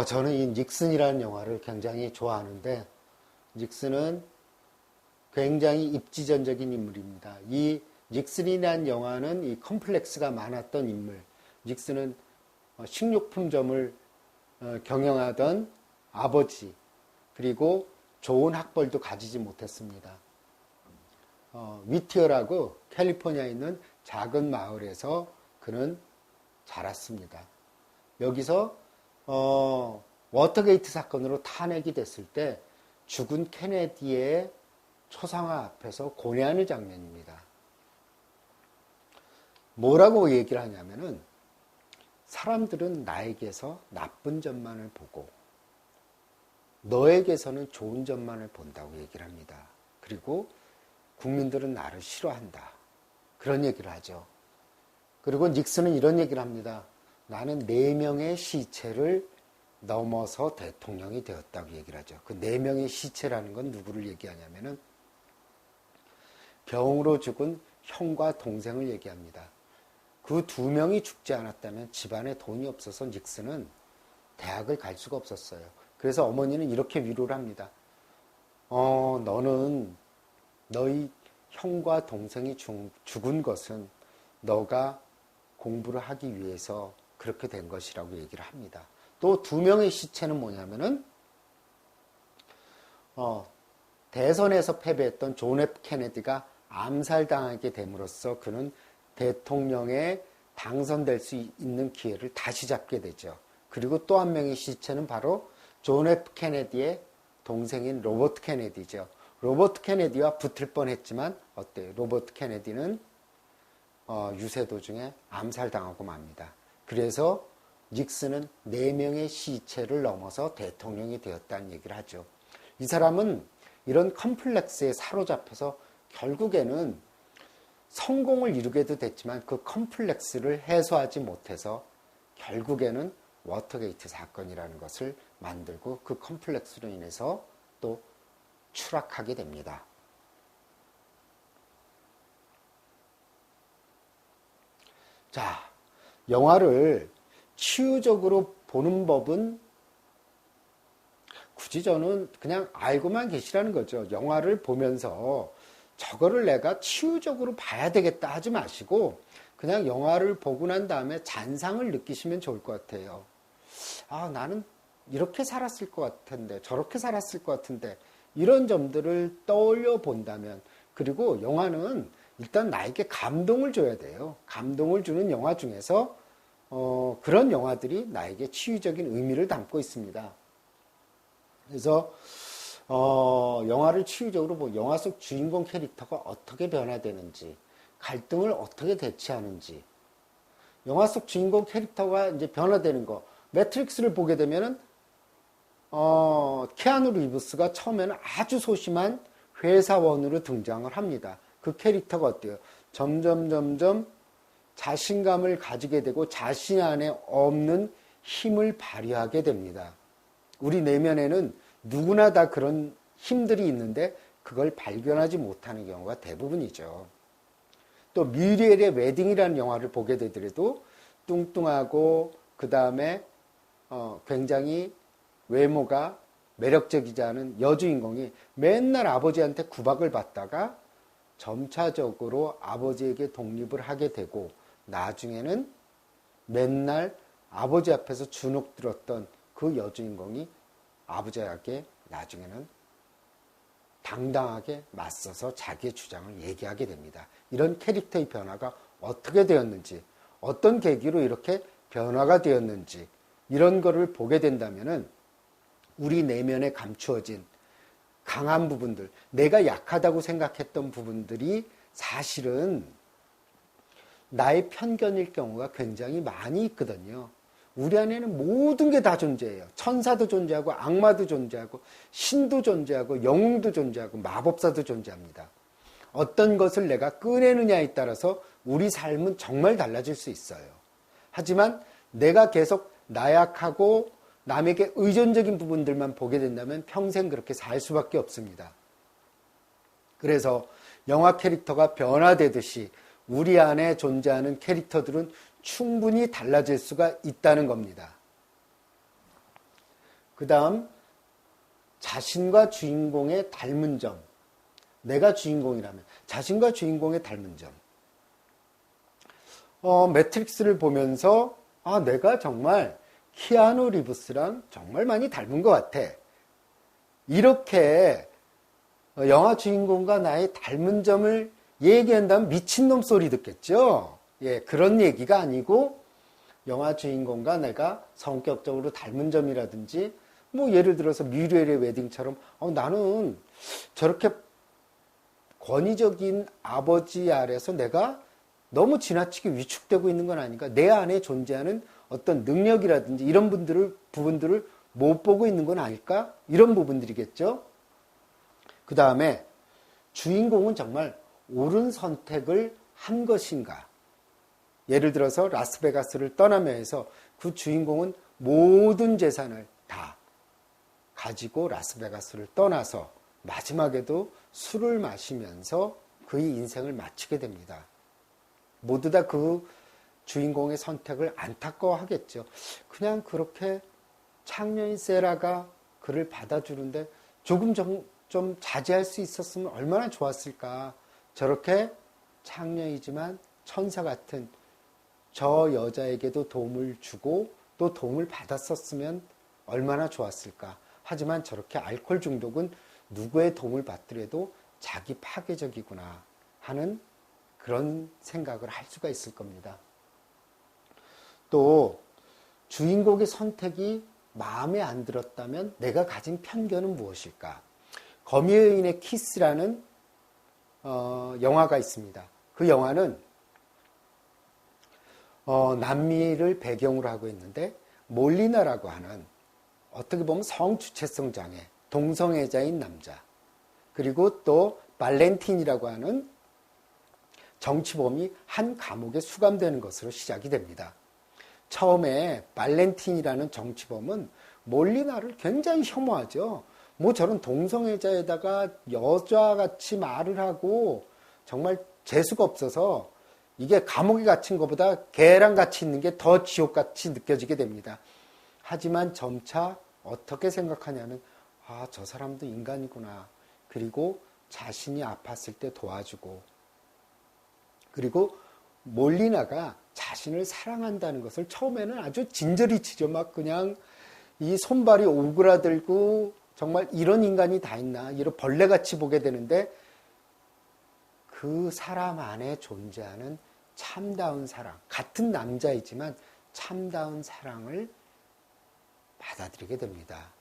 저는 이 닉슨이라는 영화를 굉장히 좋아하는데, 닉슨은 굉장히 입지전적인 인물입니다. 이 닉슨이라는 영화는 이 컴플렉스가 많았던 인물. 닉슨은 식료품점을 경영하던 아버지, 그리고 좋은 학벌도 가지지 못했습니다. 위티어라고 캘리포니아에 있는 작은 마을에서 그는 자랐습니다. 여기서 워터게이트 사건으로 탄핵이 됐을 때 죽은 케네디의 초상화 앞에서 고뇌하는 장면입니다. 뭐라고 얘기를 하냐면은, 사람들은 나에게서 나쁜 점만을 보고 너에게서는 좋은 점만을 본다고 얘기를 합니다. 그리고 국민들은 나를 싫어한다, 그런 얘기를 하죠. 그리고 닉슨은 이런 얘기를 합니다. 나는 4명의 시체를 넘어서 대통령이 되었다고 얘기를 하죠. 그 4명의 시체라는 건 누구를 얘기하냐면은 병으로 죽은 형과 동생을 얘기합니다. 그 2명이 죽지 않았다면 집안에 돈이 없어서 닉슨은 대학을 갈 수가 없었어요. 그래서 어머니는 이렇게 위로를 합니다. 너는 너희 형과 동생이 죽은 것은 너가 공부를 하기 위해서 그렇게 된 것이라고 얘기를 합니다. 또 2명의 시체는 뭐냐면은 대선에서 패배했던 존 F 케네디가 암살당하게 됨으로써 그는 대통령에 당선될 수 있는 기회를 다시 잡게 되죠. 그리고 또 한 명의 시체는 바로 존 F 케네디의 동생인 로버트 케네디죠. 로버트 케네디와 붙을 뻔했지만 어때요? 로버트 케네디는 유세 도중에 암살당하고 맙니다. 그래서 닉슨은 4명의 시체를 넘어서 대통령이 되었다는 얘기를 하죠. 이 사람은 이런 컴플렉스에 사로잡혀서 결국에는 성공을 이루게도 됐지만 그 컴플렉스를 해소하지 못해서 결국에는 워터게이트 사건이라는 것을 만들고 그 컴플렉스로 인해서 또 추락하게 됩니다. 자, 영화를 치유적으로 보는 법은 굳이 저는 그냥 알고만 계시라는 거죠. 영화를 보면서 저거를 내가 치유적으로 봐야 되겠다 하지 마시고 그냥 영화를 보고 난 다음에 잔상을 느끼시면 좋을 것 같아요. 나는 이렇게 살았을 것 같은데, 저렇게 살았을 것 같은데, 이런 점들을 떠올려 본다면, 그리고 영화는 일단 나에게 감동을 줘야 돼요. 감동을 주는 영화 중에서 그런 영화들이 나에게 치유적인 의미를 담고 있습니다. 그래서 영화를 치유적으로 보고 영화 속 주인공 캐릭터가 어떻게 변화되는지, 갈등을 어떻게 대처하는지, 영화 속 주인공 캐릭터가 이제 변화되는 거, 매트릭스를 보게 되면은 키아누 리브스가 처음에는 아주 소심한 회사원으로 등장을 합니다. 그 캐릭터가 어때요? 점점 자신감을 가지게 되고 자신 안에 없는 힘을 발휘하게 됩니다. 우리 내면에는 누구나 다 그런 힘들이 있는데 그걸 발견하지 못하는 경우가 대부분이죠. 또 뮤리엘의 웨딩이라는 영화를 보게 되더라도 뚱뚱하고 그 다음에 굉장히 외모가 매력적이지 않은 여주인공이 맨날 아버지한테 구박을 받다가 점차적으로 아버지에게 독립을 하게 되고 나중에는 맨날 아버지 앞에서 주눅 들었던 그 여주인공이 아버지에게 나중에는 당당하게 맞서서 자기의 주장을 얘기하게 됩니다. 이런 캐릭터의 변화가 어떻게 되었는지, 어떤 계기로 이렇게 변화가 되었는지 이런 거를 보게 된다면은 우리 내면에 감추어진 강한 부분들, 내가 약하다고 생각했던 부분들이 사실은 나의 편견일 경우가 굉장히 많이 있거든요. 우리 안에는 모든 게 다 존재해요. 천사도 존재하고 악마도 존재하고 신도 존재하고 영웅도 존재하고 마법사도 존재합니다. 어떤 것을 내가 꺼내느냐에 따라서 우리 삶은 정말 달라질 수 있어요. 하지만 내가 계속 나약하고 남에게 의존적인 부분들만 보게 된다면 평생 그렇게 살 수밖에 없습니다. 그래서 영화 캐릭터가 변화되듯이 우리 안에 존재하는 캐릭터들은 충분히 달라질 수가 있다는 겁니다. 그 다음 자신과 주인공의 닮은 점. 내가 주인공이라면 자신과 주인공의 닮은 점. 매트릭스를 보면서 내가 정말 키아누 리브스랑 정말 많이 닮은 것 같아. 이렇게 영화 주인공과 나의 닮은 점을 얘기한다면 미친놈 소리 듣겠죠? 예, 그런 얘기가 아니고 영화 주인공과 내가 성격적으로 닮은 점이라든지 뭐 예를 들어서 뮤리엘의 웨딩처럼 나는 저렇게 권위적인 아버지 아래서 내가 너무 지나치게 위축되고 있는 건 아닌가? 내 안에 존재하는 어떤 능력이라든지 이런 부분들을 못 보고 있는 건 아닐까? 이런 부분들이겠죠? 그 다음에 주인공은 정말 옳은 선택을 한 것인가? 예를 들어서 라스베가스를 떠나며 해서 그 주인공은 모든 재산을 다 가지고 라스베가스를 떠나서 마지막에도 술을 마시면서 그의 인생을 마치게 됩니다. 모두 다 그 주인공의 선택을 안타까워하겠죠. 그냥 그렇게 창녀인 세라가 그를 받아주는데 조금 좀 자제할 수 있었으면 얼마나 좋았을까. 저렇게 창녀이지만 천사 같은 저 여자에게도 도움을 주고 또 도움을 받았었으면 얼마나 좋았을까. 하지만 저렇게 알코올 중독은 누구의 도움을 받더라도 자기 파괴적이구나 하는 그런 생각을 할 수가 있을 겁니다. 또 주인공의 선택이 마음에 안 들었다면 내가 가진 편견은 무엇일까? 거미의 여인의 키스라는 영화가 있습니다. 그 영화는 남미를 배경으로 하고 있는데 몰리나라고 하는 어떻게 보면 성주체성 장애, 동성애자인 남자, 그리고 또 발렌틴이라고 하는 정치범이 한 감옥에 수감되는 것으로 시작이 됩니다. 처음에 발렌틴이라는 정치범은 몰리나를 굉장히 혐오하죠. 뭐 저런 동성애자에다가 여자같이 말을 하고 정말 재수가 없어서 이게 감옥에 갇힌 것보다 개랑 같이 있는 게 더 지옥같이 느껴지게 됩니다. 하지만 점차 어떻게 생각하냐면 저 사람도 인간이구나. 그리고 자신이 아팠을 때 도와주고, 그리고 몰리나가 자신을 사랑한다는 것을 처음에는 아주 진저리 치죠. 막 그냥 이 손발이 오그라들고 정말 이런 인간이 다 있나, 이런 벌레같이 보게 되는데 그 사람 안에 존재하는 참다운 사랑, 같은 남자이지만 참다운 사랑을 받아들이게 됩니다.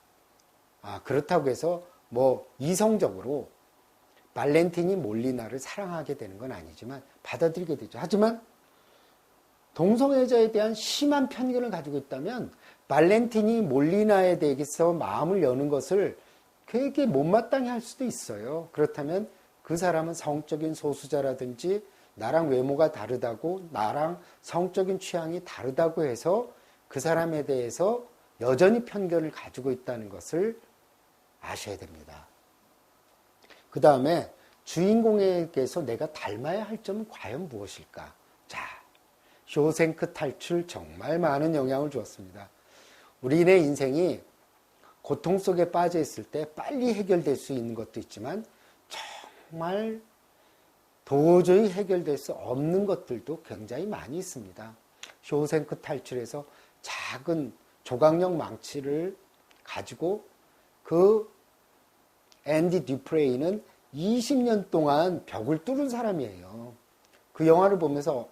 그렇다고 해서 뭐 이성적으로 발렌틴이 몰리나를 사랑하게 되는 건 아니지만 받아들이게 되죠. 하지만 동성애자에 대한 심한 편견을 가지고 있다면 발렌틴이 몰리나에 대해서 마음을 여는 것을 그에게 못마땅해 할 수도 있어요. 그렇다면 그 사람은 성적인 소수자라든지 나랑 외모가 다르다고, 나랑 성적인 취향이 다르다고 해서 그 사람에 대해서 여전히 편견을 가지고 있다는 것을 아셔야 됩니다. 그 다음에 주인공에게서 내가 닮아야 할 점은 과연 무엇일까? 자, 쇼생크 탈출 정말 많은 영향을 주었습니다. 우리의 인생이 고통 속에 빠져 있을 때 빨리 해결될 수 있는 것도 있지만 정말 도저히 해결될 수 없는 것들도 굉장히 많이 있습니다. 쇼생크 탈출에서 작은 조각력 망치를 가지고 그 앤디 듀프레이는 20년 동안 벽을 뚫은 사람이에요. 그 영화를 보면서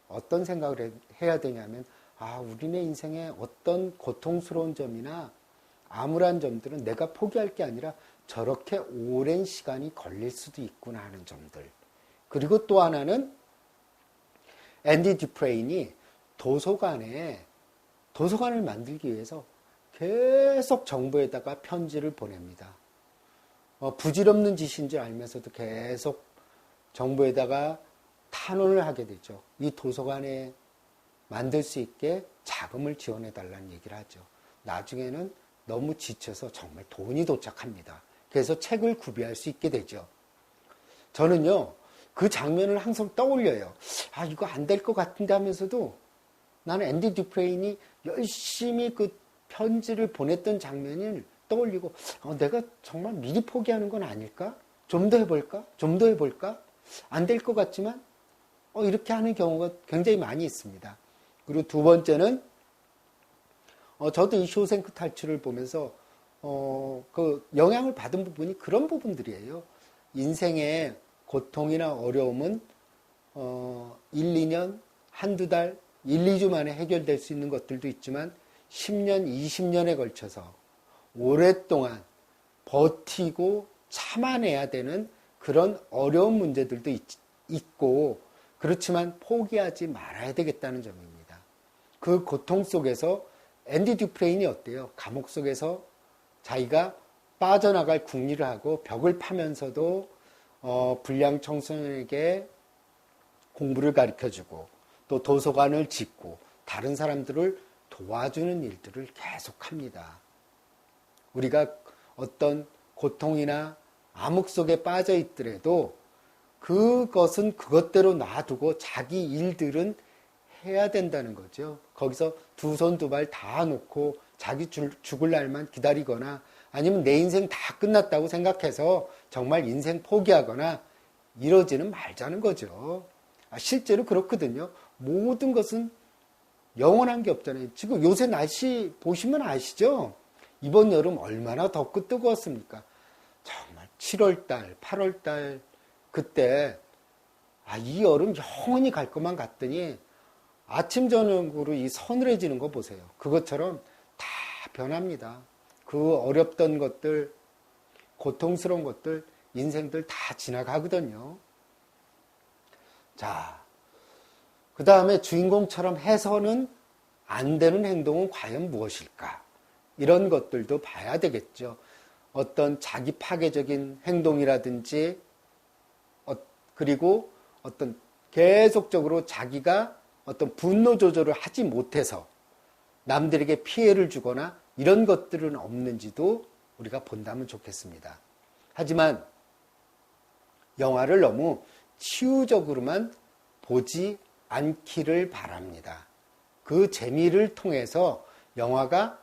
어떤 생각을 해야 되냐면 우리네 인생에 어떤 고통스러운 점이나 암울한 점들은 내가 포기할 게 아니라 저렇게 오랜 시간이 걸릴 수도 있구나 하는 점들. 그리고 또 하나는 앤디 듀프레인이 도서관을 만들기 위해서 계속 정부에다가 편지를 보냅니다. 부질없는 짓인 줄 알면서도 계속 정부에다가 탄원을 하게 되죠. 이 도서관에 만들 수 있게 자금을 지원해달라는 얘기를 하죠. 나중에는 너무 지쳐서 정말 돈이 도착합니다. 그래서 책을 구비할 수 있게 되죠. 저는요, 그 장면을 항상 떠올려요. 아, 이거 안 될 것 같은데 하면서도 나는 앤디 듀프레인이 열심히 그 편지를 보냈던 장면을 떠올리고, 내가 정말 미리 포기하는 건 아닐까? 좀 더 해볼까? 좀 더 해볼까? 안 될 것 같지만, 이렇게 하는 경우가 굉장히 많이 있습니다. 그리고 두 번째는, 저도 이 쇼생크 탈출을 보면서, 그 영향을 받은 부분이 그런 부분들이에요. 인생의 고통이나 어려움은, 1, 2년, 한두 달, 1, 2주 만에 해결될 수 있는 것들도 있지만, 10년, 20년에 걸쳐서 오랫동안 버티고 참아내야 되는 그런 어려운 문제들도 있고, 그렇지만 포기하지 말아야 되겠다는 점입니다. 그 고통 속에서 앤디 듀프레인이 어때요? 감옥 속에서 자기가 빠져나갈 궁리를 하고 벽을 파면서도 불량 청소년에게 공부를 가르쳐주고 또 도서관을 짓고 다른 사람들을 도와주는 일들을 계속합니다. 우리가 어떤 고통이나 암흑 속에 빠져 있더라도 그것은 그것대로 놔두고 자기 일들은 해야 된다는 거죠. 거기서 두 손 두 발 다 놓고 자기 죽을 날만 기다리거나 아니면 내 인생 다 끝났다고 생각해서 정말 인생 포기하거나 이러지는 말자는 거죠. 실제로 그렇거든요. 모든 것은 영원한 게 없잖아요. 지금 요새 날씨 보시면 아시죠? 이번 여름 얼마나 덥고 뜨거웠습니까? 정말 7월달, 8월달 그때 이 여름 영원히 갈 것만 같더니 아침 저녁으로 이 서늘해지는 거 보세요. 그것처럼 다 변합니다. 그 어렵던 것들, 고통스러운 것들, 인생들 다 지나가거든요. 자, 그 다음에 주인공처럼 해서는 안 되는 행동은 과연 무엇일까? 이런 것들도 봐야 되겠죠. 어떤 자기 파괴적인 행동이라든지, 그리고 어떤 계속적으로 자기가 어떤 분노 조절을 하지 못해서 남들에게 피해를 주거나 이런 것들은 없는지도 우리가 본다면 좋겠습니다. 하지만 영화를 너무 치유적으로만 보지 않기를 바랍니다. 그 재미를 통해서 영화가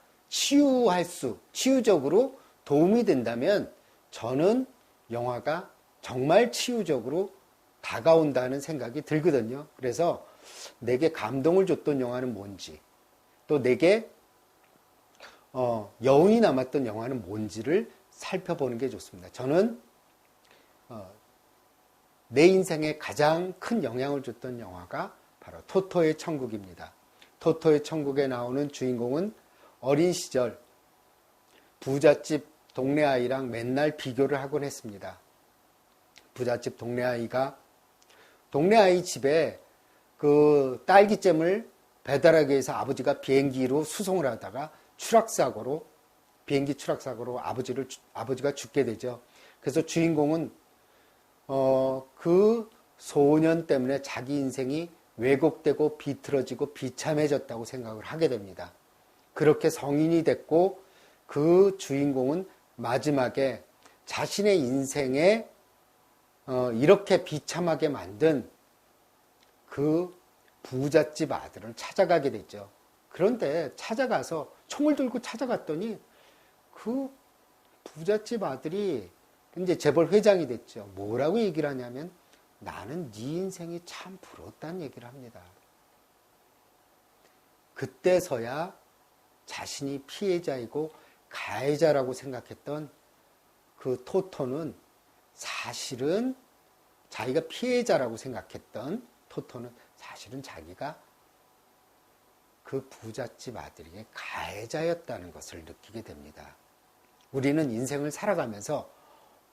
치유적으로 도움이 된다면 저는 영화가 정말 치유적으로 다가온다는 생각이 들거든요. 그래서 내게 감동을 줬던 영화는 뭔지, 또 내게 여운이 남았던 영화는 뭔지를 살펴보는 게 좋습니다. 저는 내 인생에 가장 큰 영향을 줬던 영화가 바로 토토의 천국입니다. 토토의 천국에 나오는 주인공은 어린 시절 부잣집 동네 아이랑 맨날 비교를 하곤 했습니다. 부잣집 동네 아이가 동네 아이 집에 그 딸기잼을 배달하기 위해서 아버지가 비행기로 수송을 하다가 비행기 추락사고로 아버지가 죽게 되죠. 그래서 주인공은 그 소년 때문에 자기 인생이 왜곡되고 비틀어지고 비참해졌다고 생각을 하게 됩니다. 그렇게 성인이 됐고 그 주인공은 마지막에 자신의 인생에 이렇게 비참하게 만든 그 부잣집 아들을 찾아가게 됐죠. 그런데 찾아가서 총을 들고 찾아갔더니 그 부잣집 아들이 이제 재벌 회장이 됐죠. 뭐라고 얘기를 하냐면 나는 네 인생이 참 부럽다는 얘기를 합니다. 그때서야 자신이 피해자이고 가해자라고 생각했던 그 토토는 사실은 자기가 피해자라고 생각했던 토토는 사실은 자기가 그 부잣집 아들이 가해자였다는 것을 느끼게 됩니다. 우리는 인생을 살아가면서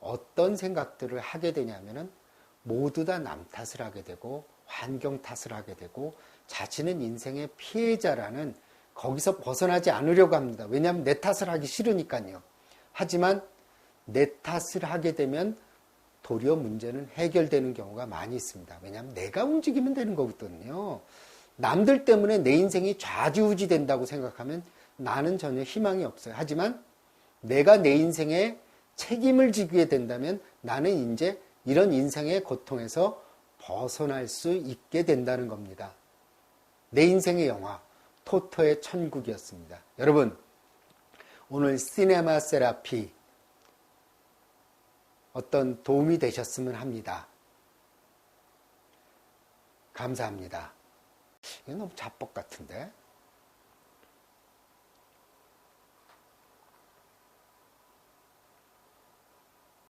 어떤 생각들을 하게 되냐면은 모두 다 남 탓을 하게 되고 환경 탓을 하게 되고 자신은 인생의 피해자라는 거기서 벗어나지 않으려고 합니다. 왜냐하면 내 탓을 하기 싫으니까요. 하지만 내 탓을 하게 되면 도리어 문제는 해결되는 경우가 많이 있습니다. 왜냐하면 내가 움직이면 되는 거거든요. 남들 때문에 내 인생이 좌지우지 된다고 생각하면 나는 전혀 희망이 없어요. 하지만 내가 내 인생에 책임을 지게 된다면 나는 이제 이런 인생의 고통에서 벗어날 수 있게 된다는 겁니다. 내 인생의 영화 토토의 천국이었습니다. 여러분, 오늘 시네마 세라피 어떤 도움이 되셨으면 합니다. 감사합니다. 이게 너무 자뻑 같은데?